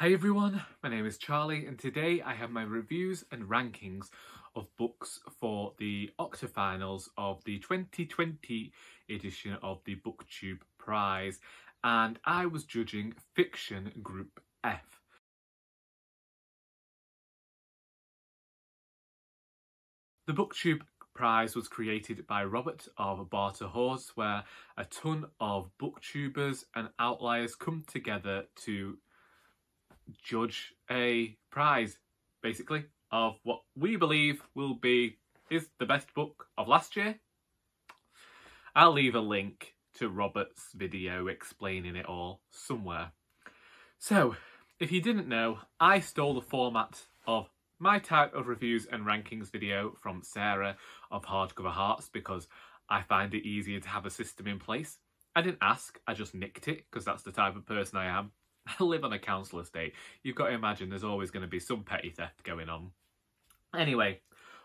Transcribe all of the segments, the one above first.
Hi everyone, my name is Charlie and today I have my reviews and rankings of books for the Octafinals of the 2020 edition of the Booktube Prize, and I was judging Fiction Group F. The Booktube Prize was created by Robert of Barterhorse, where a ton of booktubers and outliers come together to judge a prize, basically, of what we believe is the best book of last year. I'll leave a link to Robert's video explaining it all somewhere. So, if you didn't know, I stole the format of my type of reviews and rankings video from Sarah of Hardcover Hearts because I find it easier to have a system in place. I didn't ask, I just nicked it because that's the type of person I am. I live on a council estate. You've got to imagine there's always going to be some petty theft going on. Anyway,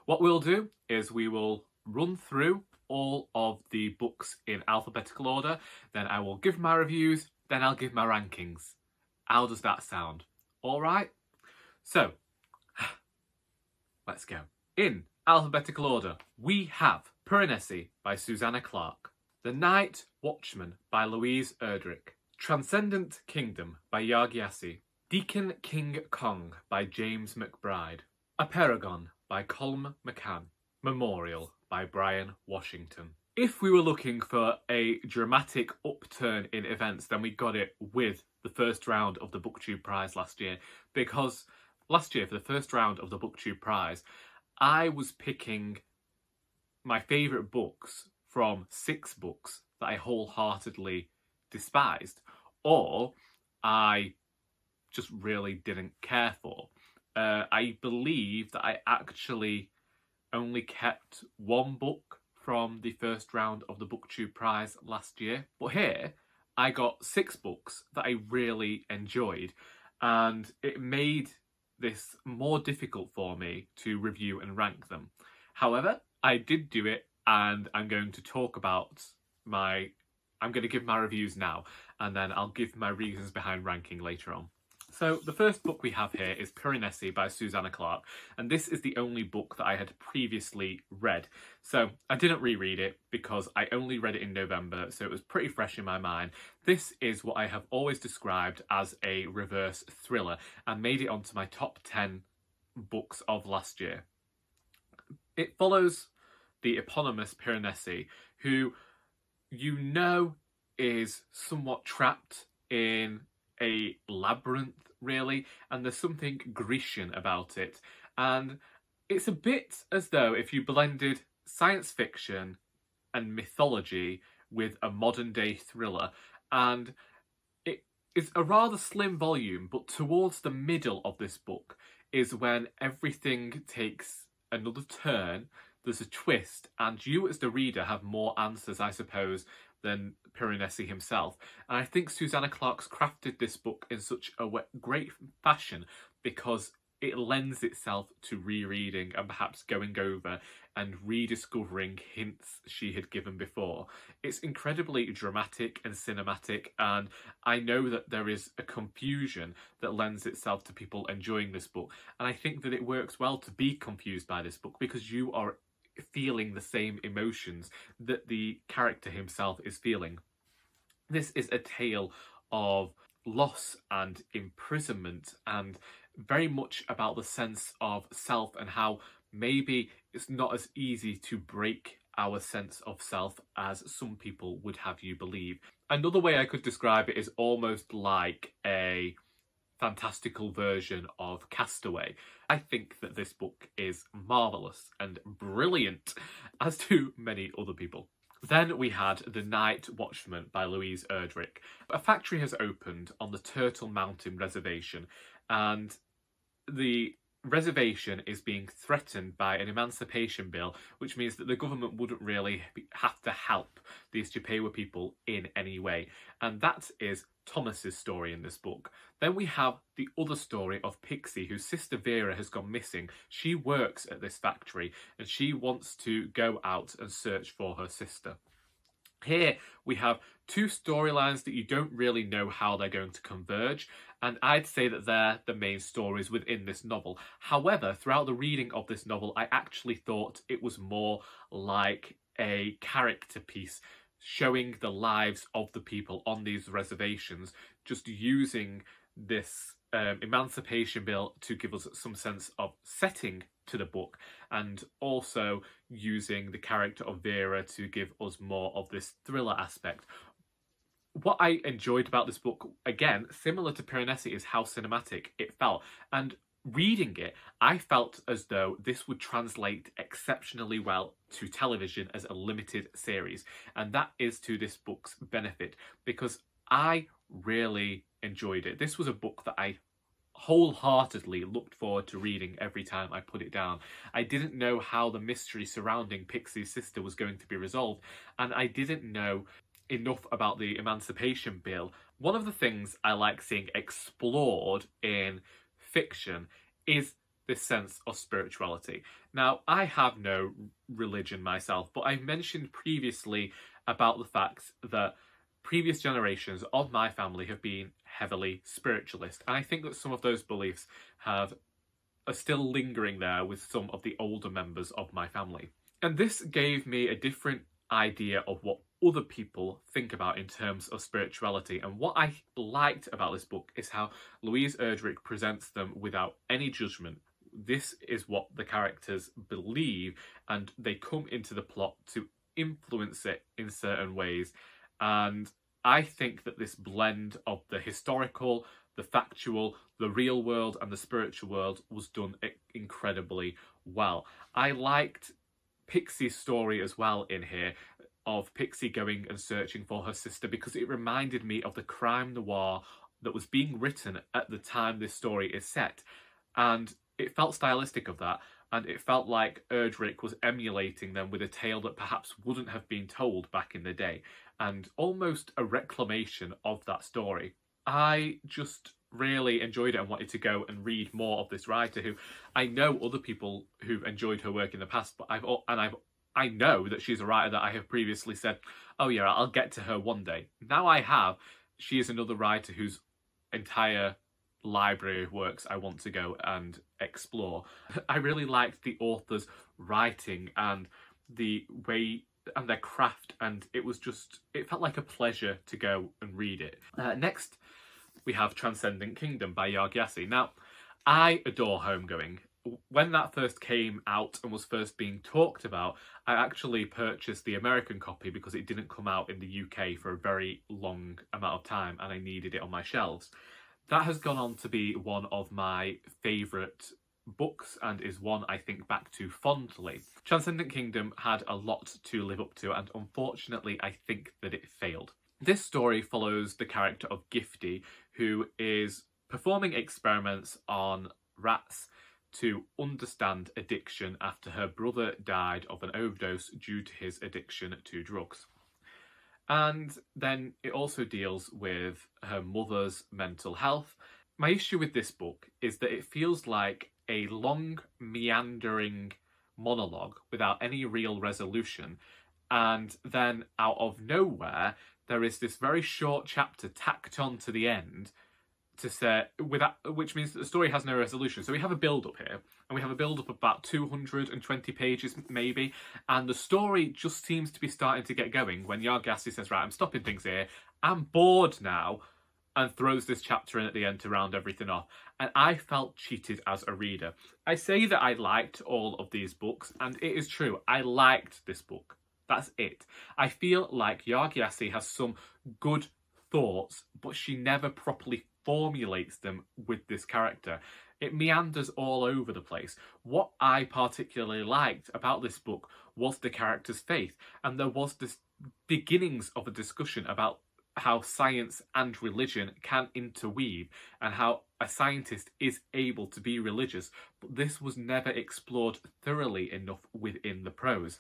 what we'll do is we will run through all of the books in alphabetical order, then I will give my reviews, then I'll give my rankings. How does that sound? All right? So, let's go. In alphabetical order, we have Piranesi by Susanna Clarke, The Night Watchmen by Louise Erdrich, Transcendent Kingdom by Yagyasi, Deacon King Kong by James McBride, Apeirogon by Colm McCann, Memorial by Bryan Washington. If we were looking for a dramatic upturn in events, then we got it with the first round of the Booktube Prize last year, because last year for the first round of the Booktube Prize, I was picking my favourite books from 6 books that I wholeheartedly despised, or I just really didn't care for. I believe that I actually only kept 1 book from the first round of the Booktube Prize last year, but here I got 6 books that I really enjoyed, and it made this more difficult for me to review and rank them. However, I did do it, and I'm going to talk about I'm going to give my reviews now, and then I'll give my reasons behind ranking later on. So the first book we have here is Piranesi by Susanna Clarke, and this is the only book that I had previously read. So I didn't reread it because I only read it in November, so it was pretty fresh in my mind. This is what I have always described as a reverse thriller and made it onto my top 10 books of last year. It follows the eponymous Piranesi, who you know is somewhat trapped in a labyrinth, really, and there's something Grecian about it. And it's a bit as though if you blended science fiction and mythology with a modern day thriller, and it is a rather slim volume, but towards the middle of this book is when everything takes another turn. There's a twist, and you as the reader have more answers, I suppose, than Piranesi himself. And I think Susanna Clarke's crafted this book in such a great fashion because it lends itself to rereading and perhaps going over and rediscovering hints she had given before. It's incredibly dramatic and cinematic, and I know that there is a confusion that lends itself to people enjoying this book, and I think that it works well to be confused by this book because you are feeling the same emotions that the character himself is feeling. This is a tale of loss and imprisonment, and very much about the sense of self and how maybe it's not as easy to break our sense of self as some people would have you believe. Another way I could describe it is almost like a fantastical version of Castaway. I think that this book is marvellous and brilliant, as do many other people. Then we had The Night Watchmen by Louise Erdrich. A factory has opened on the Turtle Mountain Reservation, and the reservation is being threatened by an emancipation bill, which means that the government wouldn't really have to help these Chippewa people in any way. And that is Thomas's story in this book. Then we have the other story of Pixie, whose sister Vera has gone missing. She works at this factory and she wants to go out and search for her sister. Here we have 2 storylines that you don't really know how they're going to converge, and I'd say that they're the main stories within this novel. However, throughout the reading of this novel, I actually thought it was more like a character piece, showing the lives of the people on these reservations, just using this Emancipation Bill to give us some sense of setting to the book, and also using the character of Vera to give us more of this thriller aspect. What I enjoyed about this book, again, similar to Piranesi, is how cinematic it felt. And reading it, I felt as though this would translate exceptionally well to television as a limited series. And that is to this book's benefit, because I really enjoyed it. This was a book that I wholeheartedly looked forward to reading every time I put it down. I didn't know how the mystery surrounding Pixie's sister was going to be resolved, and I didn't know enough about the Emancipation Bill. One of the things I like seeing explored in fiction is this sense of spirituality. Now, I have no religion myself, but I've mentioned previously about the fact that previous generations of my family have been heavily spiritualist, and I think that some of those beliefs are still lingering there with some of the older members of my family. And this gave me a different idea of what other people think about in terms of spirituality. And what I liked about this book is how Louise Erdrich presents them without any judgment. This is what the characters believe, and they come into the plot to influence it in certain ways. And I think that this blend of the historical, the factual, the real world and the spiritual world was done incredibly well. I liked Pixie's story as well in here, of Pixie going and searching for her sister, because it reminded me of the crime noir that was being written at the time this story is set. And it felt stylistic of that, and it felt like Erdrich was emulating them with a tale that perhaps wouldn't have been told back in the day, and almost a reclamation of that story. I just really enjoyed it and wanted to go and read more of this writer, who I know other people who've enjoyed her work in the past, but I know that she's a writer that I have previously said, oh yeah, I'll get to her one day. Now I have. She is another writer whose entire library of works I want to go and explore. I really liked the author's writing and the way and their craft, and it felt like a pleasure to go and read it. Next, we have Transcendent Kingdom by Yagyasi. Now, I adore Homegoing. When that first came out and was first being talked about, I actually purchased the American copy because it didn't come out in the UK for a very long amount of time and I needed it on my shelves. That has gone on to be one of my favourite books and is one I think back to fondly. Transcendent Kingdom had a lot to live up to, and unfortunately I think that it failed. This story follows the character of Gifty, who is performing experiments on rats to understand addiction after her brother died of an overdose due to his addiction to drugs. And then it also deals with her mother's mental health. My issue with this book is that it feels like a long, meandering monologue without any real resolution, and then out of nowhere there is this very short chapter tacked on to the end to say, which means that the story has no resolution. So we have a build-up here, and we have a build-up of about 220 pages maybe, and the story just seems to be starting to get going when Yagyasi says, right, I'm stopping things here, I'm bored now, and throws this chapter in at the end to round everything off. And I felt cheated as a reader. I say that I liked all of these books, and it is true, I liked this book. That's it. I feel like Yagyasi has some good thoughts, but she never properly formulates them with this character. It meanders all over the place. What I particularly liked about this book was the character's faith, and there was this beginnings of a discussion about how science and religion can interweave and how a scientist is able to be religious, but this was never explored thoroughly enough within the prose.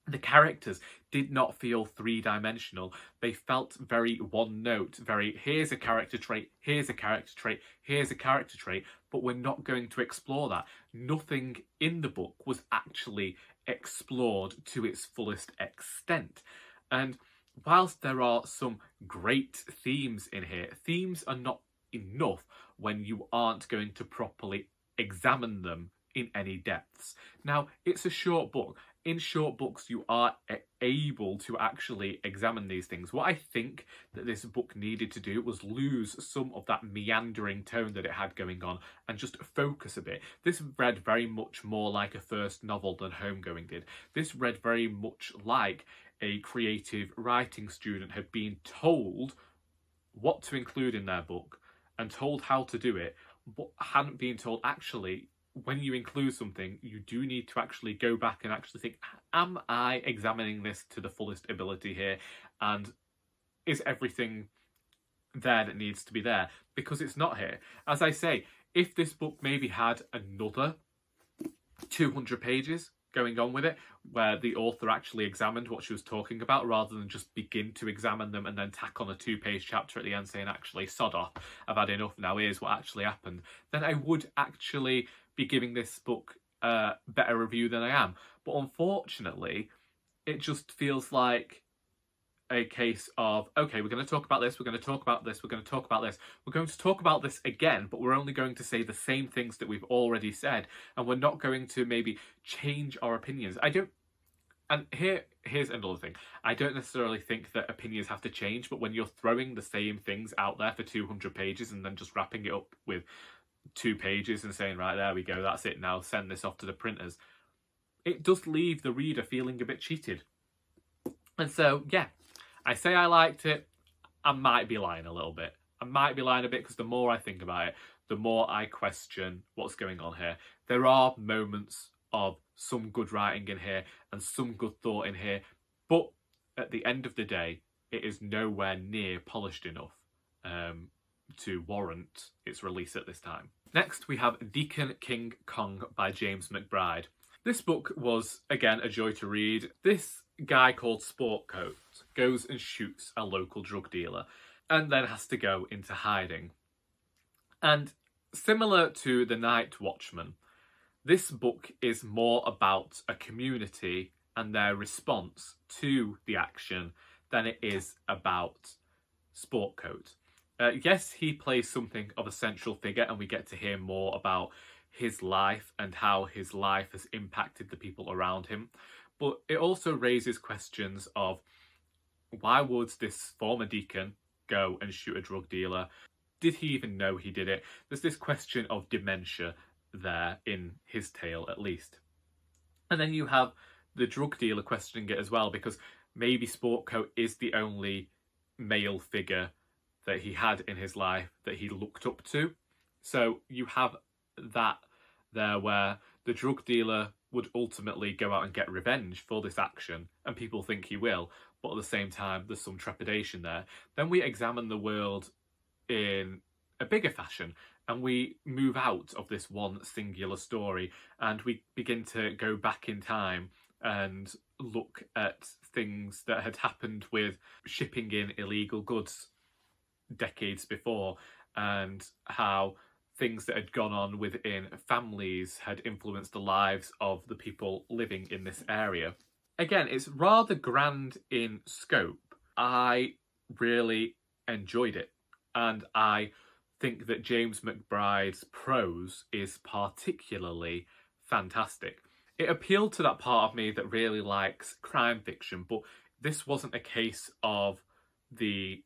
The characters did not feel three-dimensional. They felt very one-note, very, here's a character trait, here's a character trait, here's a character trait, but we're not going to explore that. Nothing in the book was actually explored to its fullest extent. And whilst there are some great themes in here, themes are not enough when you aren't going to properly examine them in any depths. Now, it's a short book. In short books, you are able to actually examine these things. What I think that this book needed to do was lose some of that meandering tone that it had going on and just focus a bit. This read very much more like a first novel than Homegoing did. This read very much like a creative writing student had been told what to include in their book and told how to do it, but hadn't been told, actually, when you include something, you do need to actually go back and actually think, am I examining this to the fullest ability here? And is everything there that needs to be there? Because it's not here. As I say, if this book maybe had another 200 pages going on with it, where the author actually examined what she was talking about rather than just begin to examine them and then tack on a 2-page chapter at the end saying, actually, sod off, I've had enough now, here's what actually happened, then I would actually be giving this book a better review than I am. But unfortunately, it just feels like a case of, okay, we're going to talk about this, we're going to talk about this, we're going to talk about this, we're going to talk about this again, but we're only going to say the same things that we've already said, and we're not going to maybe change our opinions. And here's another thing. I don't necessarily think that opinions have to change, but when you're throwing the same things out there for 200 pages and then just wrapping it up with 2 pages and saying, right, there we go, that's it now, send this off to the printers, it does leave the reader feeling a bit cheated. And so, yeah, I say I liked it. I might be lying a little bit. I might be lying a bit because the more I think about it, the more I question what's going on here. There are moments of some good writing in here and some good thought in here, but at the end of the day, it is nowhere near polished enough to warrant its release at this time. Next, we have Deacon King Kong by James McBride. This book was, again, a joy to read. This guy called Sportcoat goes and shoots a local drug dealer and then has to go into hiding. And similar to the Night Watchmen, this book is more about a community and their response to the action than it is about Sportcoat. Yes, he plays something of a central figure and we get to hear more about his life and how his life has impacted the people around him. But it also raises questions of, why would this former deacon go and shoot a drug dealer? Did he even know he did it? There's this question of dementia there in his tale, at least. And then you have the drug dealer questioning it as well, because maybe Sportcoat is the only male figure that he had in his life that he looked up to. So you have that there where the drug dealer would ultimately go out and get revenge for this action, and people think he will, but at the same time there's some trepidation there. Then we examine the world in a bigger fashion and we move out of this one singular story and we begin to go back in time and look at things that had happened with shipping in illegal goods decades before, and how things that had gone on within families had influenced the lives of the people living in this area. Again, it's rather grand in scope. I really enjoyed it, and I think that James McBride's prose is particularly fantastic. It appealed to that part of me that really likes crime fiction, but this wasn't a case of the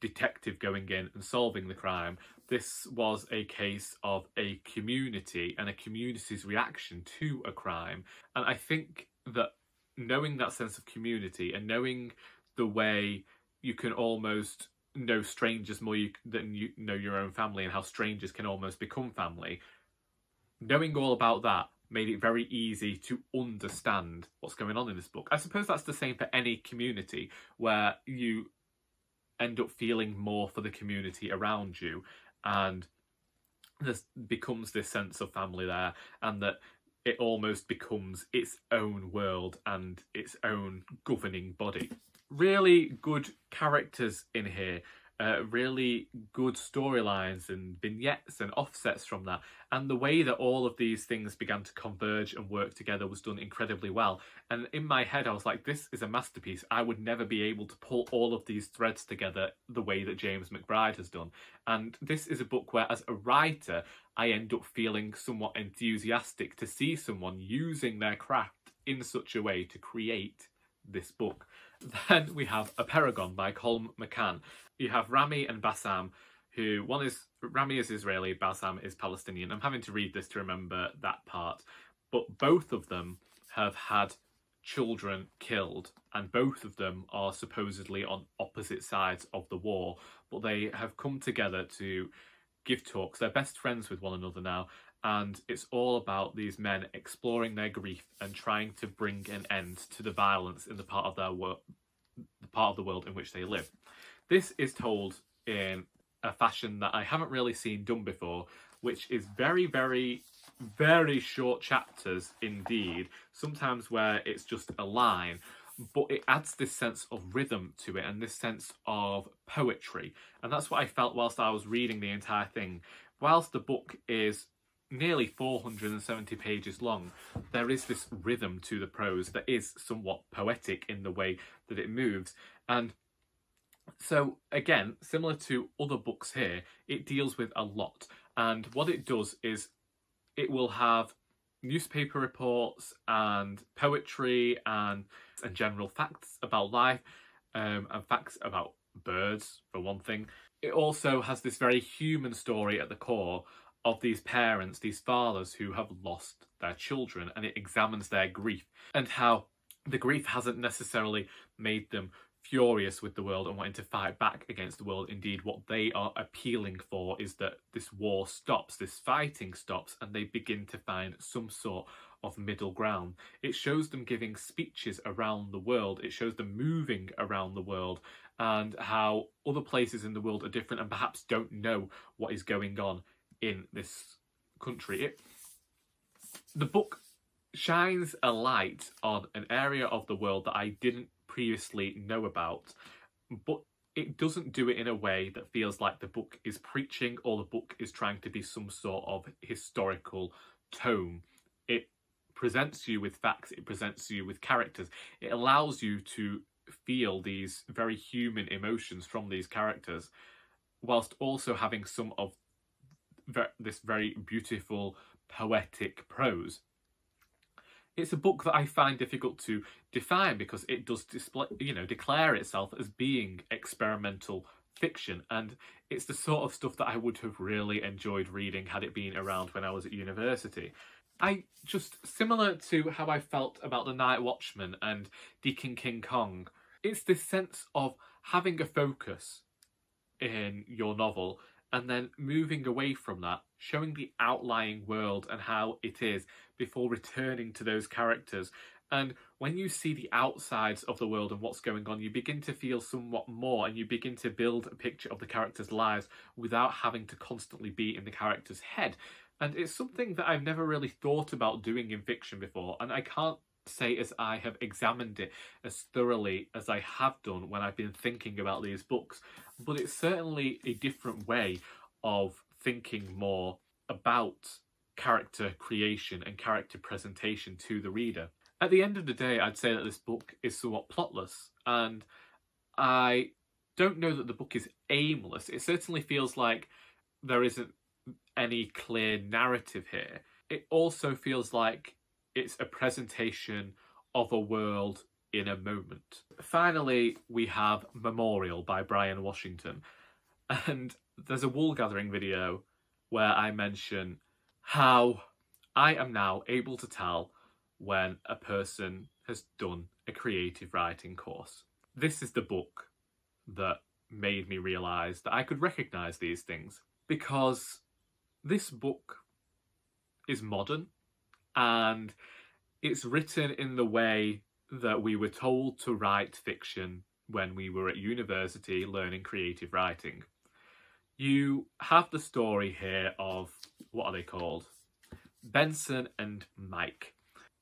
detective going in and solving the crime. This was a case of a community and a community's reaction to a crime. And I think that knowing that sense of community and knowing the way you can almost know strangers more than you know your own family, and how strangers can almost become family, knowing all about that made it very easy to understand what's going on in this book. I suppose that's the same for any community, where you end up feeling more for the community around you, and there becomes this sense of family there, and that it almost becomes its own world and its own governing body. Really good characters in here. really good storylines and vignettes and offsets from that. And the way that all of these things began to converge and work together was done incredibly well. And in my head, I was like, this is a masterpiece. I would never be able to pull all of these threads together the way that James McBride has done. And this is a book where, as a writer, I end up feeling somewhat enthusiastic to see someone using their craft in such a way to create this book. Then we have Apeirogon by Colm McCann. You have Rami and Bassam, who Rami is Israeli, Bassam is Palestinian. I'm having to read this to remember that part. But both of them have had children killed, and both of them are supposedly on opposite sides of the war, but they have come together to give talks. They're best friends with one another now, and it's all about these men exploring their grief and trying to bring an end to the violence in the part of the world in which they live. This is told in a fashion that I haven't really seen done before, which is very, very, very short chapters indeed, sometimes where it's just a line, but it adds this sense of rhythm to it and this sense of poetry. And that's what I felt whilst I was reading the entire thing. Whilst the book is nearly 470 pages long, there is this rhythm to the prose that is somewhat poetic in the way that it moves. And so again, similar to other books here, it deals with a lot. And what it does is it will have newspaper reports and poetry and general facts about life, and facts about birds, for one thing. It also has this very human story at the core of these parents, these fathers who have lost their children, and it examines their grief and how the grief hasn't necessarily made them furious with the world and wanting to fight back against the world. Indeed, what they are appealing for is that this war stops, this fighting stops, and they begin to find some sort of middle ground. It shows them giving speeches around the world. It shows them moving around the world and how other places in the world are different and perhaps don't know what is going on in this country. The book shines a light on an area of the world that I didn't previously know about, but it doesn't do it in a way that feels like the book is preaching or the book is trying to be some sort of historical tome. It presents you with facts, it presents you with characters, it allows you to feel these very human emotions from these characters, whilst also having some of this very beautiful poetic prose. It's a book that I find difficult to define because it does declare itself as being experimental fiction, and it's the sort of stuff that I would have really enjoyed reading had it been around when I was at university. Similar to how I felt about the Night Watchmen and Deacon King Kong, it's this sense of having a focus in your novel and then moving away from that, showing the outlying world and how it is before returning to those characters. And when you see the outsides of the world and what's going on, you begin to feel somewhat more and you begin to build a picture of the characters' lives without having to constantly be in the character's head. And it's something that I've never really thought about doing in fiction before, and I can't say as I have examined it as thoroughly as I have done when I've been thinking about these books, but it's certainly a different way of thinking more about character creation and character presentation to the reader. At the end of the day, I'd say that this book is somewhat plotless, and I don't know that the book is aimless. It certainly feels like there isn't any clear narrative here. It also feels like it's a presentation of a world in a moment. Finally, we have Memorial by Bryan Washington. And there's a wool gathering video where I mention how I am now able to tell when a person has done a creative writing course. This is the book that made me realise that I could recognise these things, because this book is modern and it's written in the way that we were told to write fiction when we were at university learning creative writing. You have the story here of, what are they called? Benson and Mike.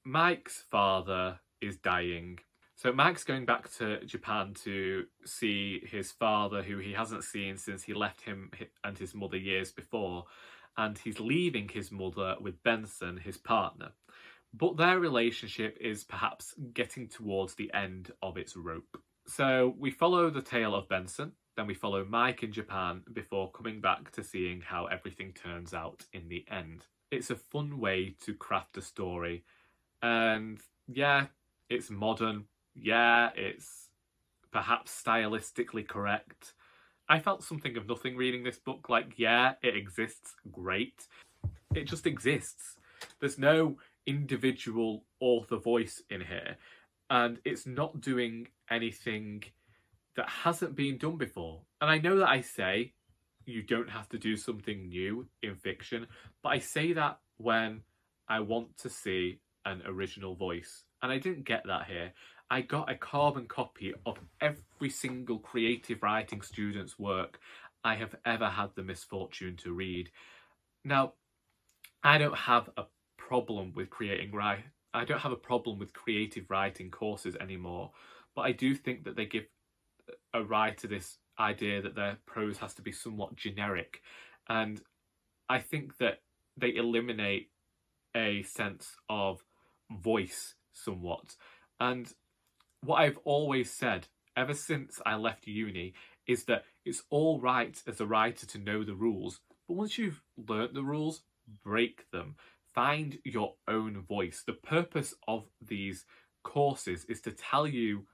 Mike's father is dying, So Mike's going back to Japan to see his father, who he hasn't seen since he left him and his mother years before, and he's leaving his mother with Benson, his partner. But their relationship is perhaps getting towards the end of its rope. So we follow the tale of Benson, then we follow Mike in Japan before coming back to seeing how everything turns out in the end. It's a fun way to craft a story, and yeah, it's modern. Yeah, it's perhaps stylistically correct. I felt something of nothing reading this book. Like, yeah, it exists, great. It just exists. There's no individual author voice in here, and it's not doing anything that hasn't been done before. And I know that I say you don't have to do something new in fiction, but I say that when I want to see an original voice. And I didn't get that here. I got a carbon copy of every single creative writing student's work I have ever had the misfortune to read. Now, I don't have a problem with I don't have a problem with creative writing courses anymore, but I do think that they give a writer this idea that their prose has to be somewhat generic, and I think that they eliminate a sense of voice somewhat. And what I've always said ever since I left uni is that it's all right as a writer to know the rules, but once you've learnt the rules, break them. Find your own voice. The purpose of these courses is to tell you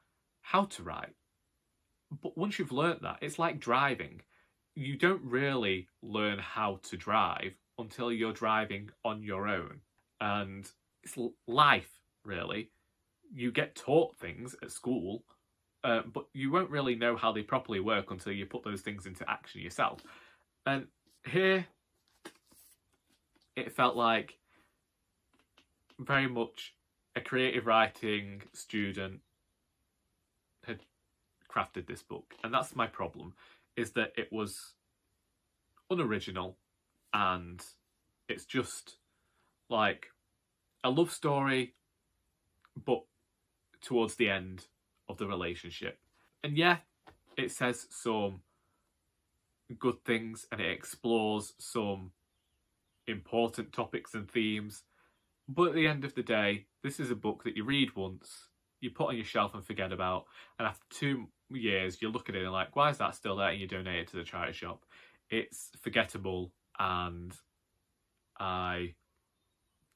how to write. But once you've learnt that, it's like driving. You don't really learn how to drive until you're driving on your own. And it's life, really. You get taught things at school, but you won't really know how they properly work until you put those things into action yourself. And here, it felt like very much a creative writing student had crafted this book. And that's my problem, is that it was unoriginal, and it's just like a love story, but towards the end of the relationship. And yeah, it says some good things and it explores some important topics and themes, but at the end of the day, this is a book that you read once, you put on your shelf and forget about, and after 2 years you look at it and like, why is that still there? And you donate it to the charity shop. It's forgettable, and I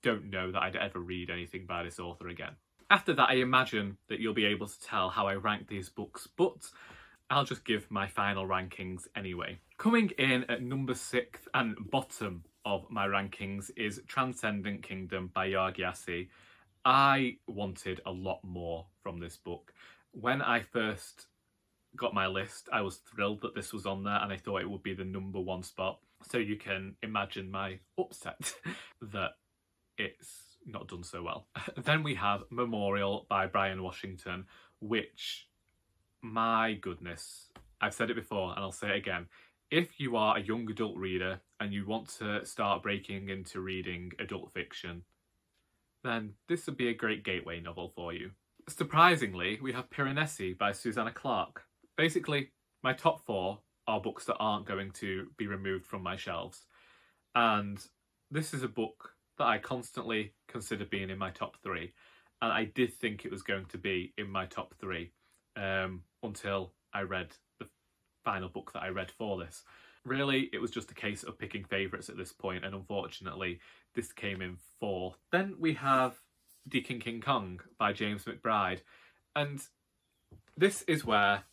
don't know that I'd ever read anything by this author again. After that, I imagine that you'll be able to tell how I rank these books, but I'll just give my final rankings anyway. Coming in at number 6 and bottom of my rankings is Transcendent Kingdom by Yagyasi. I wanted a lot more from this book. When I first got my list, I was thrilled that this was on there, and I thought it would be the number 1 spot. So you can imagine my upset that it's not done so well. Then we have Memorial by Bryan Washington, which, my goodness, I've said it before and I'll say it again. If you are a young adult reader and you want to start breaking into reading adult fiction, then this would be a great gateway novel for you. Surprisingly, we have Piranesi by Susanna Clarke. Basically, my top 4 are books that aren't going to be removed from my shelves. And this is a book that I constantly consider being in my top 3. And I did think it was going to be in my top 3 until I read the final book that I read for this. Really, it was just a case of picking favourites at this point, and unfortunately, this came in 4th. Then we have Deacon King Kong by James McBride. And this is where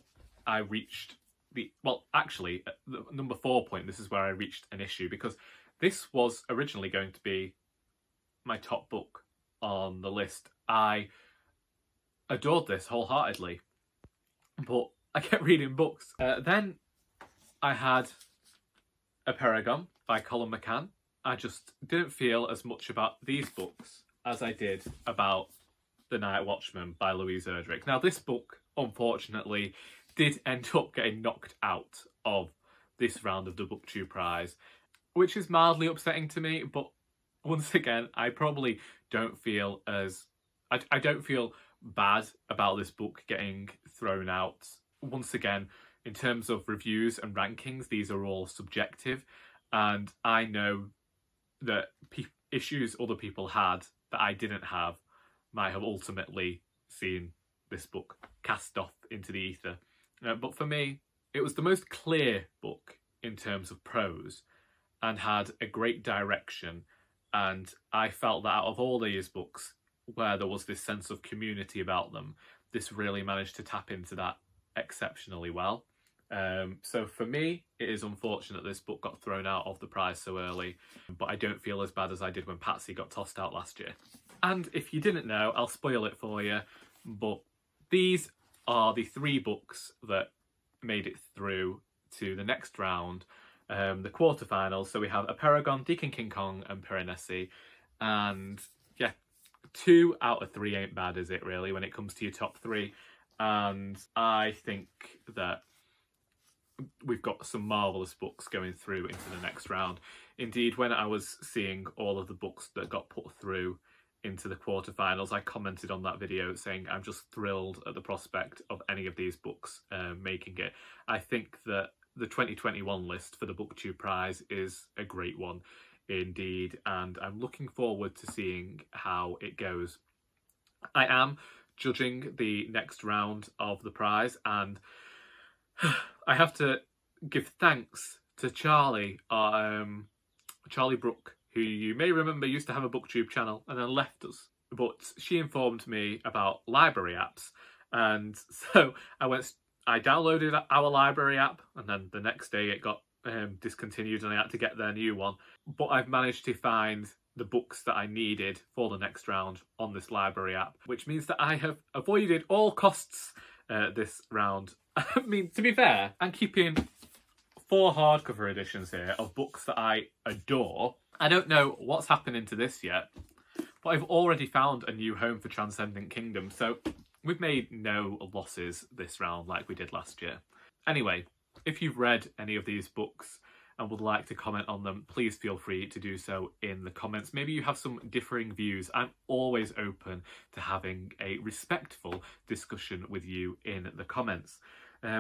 I reached the... Well, actually, at the number 4 point, this is where I reached an issue, because this was originally going to be my top book on the list. I adored this wholeheartedly, but I kept reading books. Then I had Apeirogon by Colum McCann. I just didn't feel as much about these books as I did about The Night Watchmen by Louise Erdrich. Now, this book, unfortunately, did end up getting knocked out of this round of the Booktube Prize, which is mildly upsetting to me, but once again, I probably don't feel as... I don't feel bad about this book getting thrown out. Once again, in terms of reviews and rankings, these are all subjective, and I know that issues other people had that I didn't have might have ultimately seen this book cast off into the ether. But for me, it was the most clear book in terms of prose and had a great direction, and I felt that out of all these books where there was this sense of community about them, this really managed to tap into that exceptionally well. So for me, it is unfortunate this book got thrown out of the prize so early, but I don't feel as bad as I did when Patsy got tossed out last year. And if you didn't know, I'll spoil it for you, but these are the 3 books that made it through to the next round, the quarterfinals. So we have Apeirogon, Deacon King Kong and Piranesi, and yeah, 2 out of 3 ain't bad, is it really, when it comes to your top 3? And I think that we've got some marvellous books going through into the next round. Indeed, when I was seeing all of the books that got put through into the quarterfinals, I commented on that video saying I'm just thrilled at the prospect of any of these books making it. I think that the 2021 list for the Booktube Prize is a great one indeed, and I'm looking forward to seeing how it goes. I am judging the next round of the prize, and I have to give thanks to Charlie, Charlie Brooke, who you may remember used to have a Booktube channel and then left us. But she informed me about library apps, and so I downloaded our library app, and then the next day it got discontinued and I had to get their new one. But I've managed to find the books that I needed for the next round on this library app, which means that I have avoided all costs this round. I mean, to be fair, I'm keeping 4 hardcover editions here of books that I adore. I don't know what's happening to this yet, but I've already found a new home for Transcendent Kingdom, so we've made no losses this round like we did last year. Anyway, if you've read any of these books and would like to comment on them, please feel free to do so in the comments. Maybe you have some differing views. I'm always open to having a respectful discussion with you in the comments.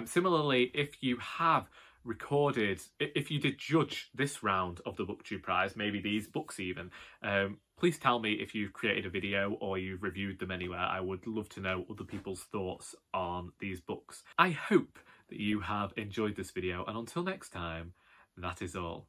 Similarly, if you have recorded, if you did judge this round of the Booktube Prize, maybe these books even, please tell me if you've created a video or you've reviewed them anywhere. I would love to know other people's thoughts on these books. I hope that you have enjoyed this video, and until next time, that is all.